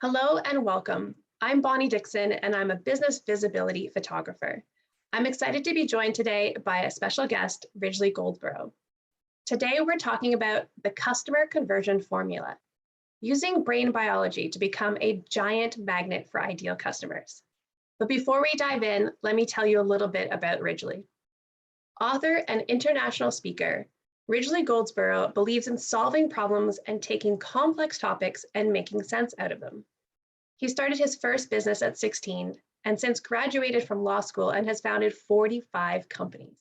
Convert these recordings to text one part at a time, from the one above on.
Hello and welcome. I'm Bonnie Dickson and I'm a business visibility photographer. I'm excited to be joined today by a special guest, Ridgely Goldsborough. Today we're talking about the customer conversion formula, using brain biology to become a giant magnet for ideal customers. But before we dive in, let me tell you a little bit about Ridgely. Author and international speaker, Ridgely Goldsborough believes in solving problems and taking complex topics and making sense out of them. He started his first business at 16 and since graduated from law school and has founded 45 companies.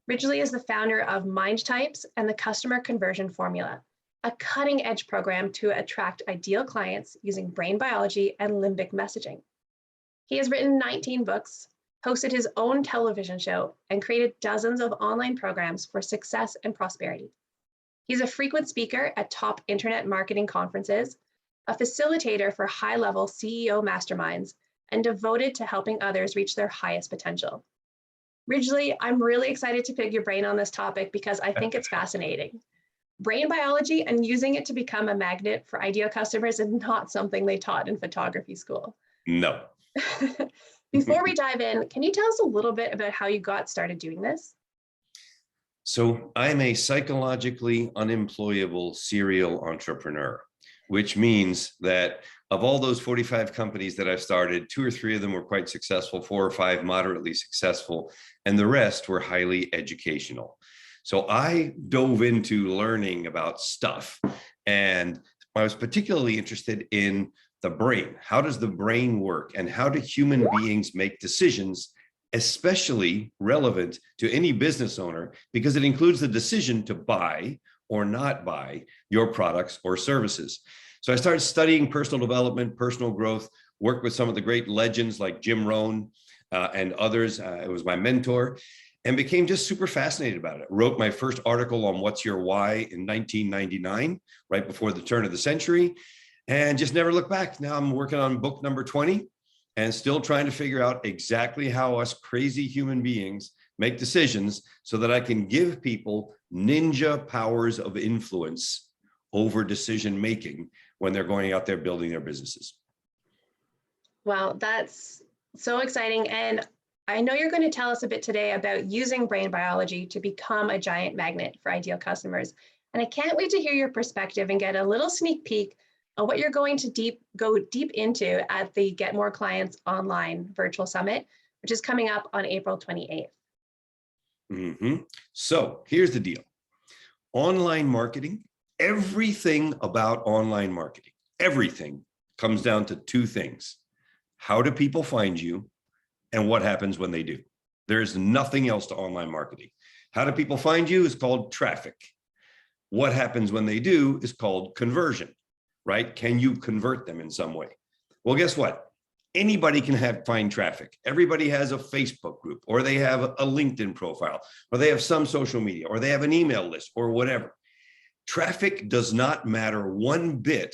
Ridgely is the founder of Mind Types and the Customer Conversion Formula, a cutting-edge program to attract ideal clients using brain biology and limbic messaging. He has written 19 books, hosted his own television show, and created dozens of online programs for success and prosperity. He's a frequent speaker at top internet marketing conferences, a facilitator for high-level CEO masterminds, and devoted to helping others reach their highest potential. Ridgely, I'm really excited to pick your brain on this topic because I think it's fascinating. Brain biology and using it to become a magnet for ideal customers is not something they taught in photography school. No. Before we dive in, can you tell us a little bit about how you got started doing this? So I'm a psychologically unemployable serial entrepreneur, which means that of all those 45 companies that I've started, 2 or 3 of them were quite successful, 4 or 5 moderately successful, and the rest were highly educational. So I dove into learning about stuff, and I was particularly interested in the brain. How does the brain work, and how do human beings make decisions, especially relevant to any business owner, because it includes the decision to buy or not buy your products or services. So I started studying personal development, personal growth, worked with some of the great legends like Jim Rohn and others. It was my mentor, and became just super fascinated about it. Wrote my first article on What's Your Why in 1999, right before the turn of the century, and just never looked back. Now I'm working on book number 20 and still trying to figure out exactly how us crazy human beings make decisions so that I can give people ninja powers of influence over decision making when they're going out there building their businesses. Well, that's so exciting. And I know you're going to tell us a bit today about using brain biology to become a giant magnet for ideal customers. And I can't wait to hear your perspective and get a little sneak peek on what you're going to go deep into at the Get More Clients Online Virtual Summit, which is coming up on April 28th. So here's the deal. Online marketing, everything about online marketing, everything comes down to 2 things. How do people find you, and what happens when they do? There is nothing else to online marketing. How do people find you is called traffic. What happens when they do is called conversion, right? Can you convert them in some way? Well, guess what? Anybody can find traffic. Everybody has a Facebook group, or they have a LinkedIn profile, or they have some social media, or they have an email list, or whatever. Traffic does not matter one bit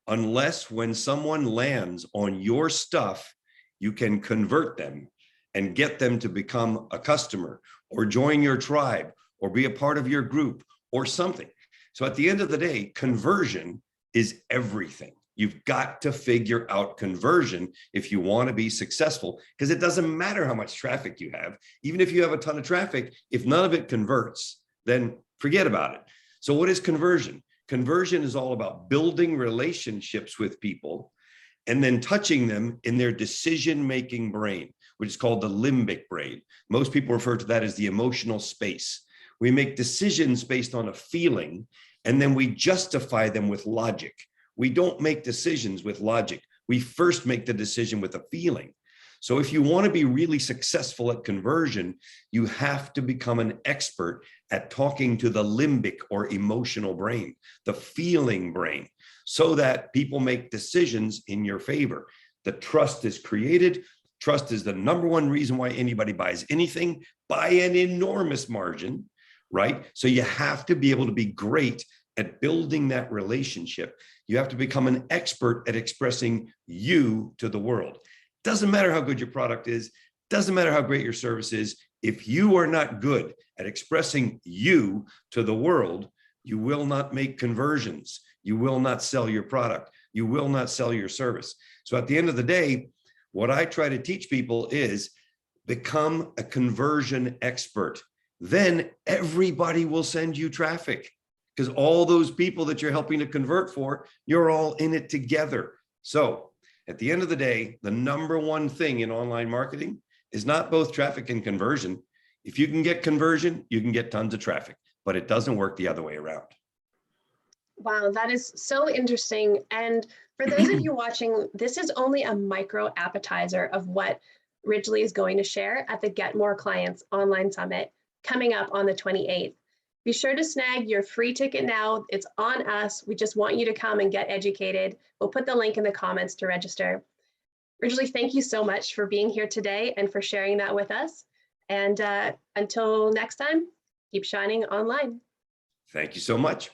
unless when someone lands on your stuff, you can convert them and get them to become a customer or join your tribe or be a part of your group or something. So at the end of the day, conversion is everything. You've got to figure out conversion if you want to be successful, because it doesn't matter how much traffic you have. Even if you have a ton of traffic, if none of it converts, then forget about it. So what is conversion? Conversion is all about building relationships with people and then touching them in their decision-making brain, which is called the limbic brain. Most people refer to that as the emotional space. We make decisions based on a feeling, and then we justify them with logic. We don't make decisions with logic. We first make the decision with a feeling. So if you want to be really successful at conversion, you have to become an expert at talking to the limbic or emotional brain, the feeling brain, so that people make decisions in your favor. The trust is created. Trust is the #1 reason why anybody buys anything by an enormous margin, right? So you have to be able to be great at building that relationship. You have to become an expert at expressing you to the world. Doesn't matter how good your product is, doesn't matter how great your service is. If you are not good at expressing you to the world, you will not make conversions. You will not sell your product. you will not sell your service. So at the end of the day, what I try to teach people is become a conversion expert. Then everybody will send you traffic, because all those people that you're helping to convert for, you're all in it together. So at the end of the day, the number one thing in online marketing is not both traffic and conversion. If you can get conversion, you can get tons of traffic, but it doesn't work the other way around. Wow, that is so interesting. And for those of you watching, this is only a micro appetizer of what Ridgely is going to share at the Get More Clients Online Summit coming up on the 28th. Be sure to snag your free ticket now. It's on us. We just want you to come and get educated. We'll put the link in the comments to register. Ridgely, thank you so much for being here today and for sharing that with us. And until next time, keep shining online. Thank you so much.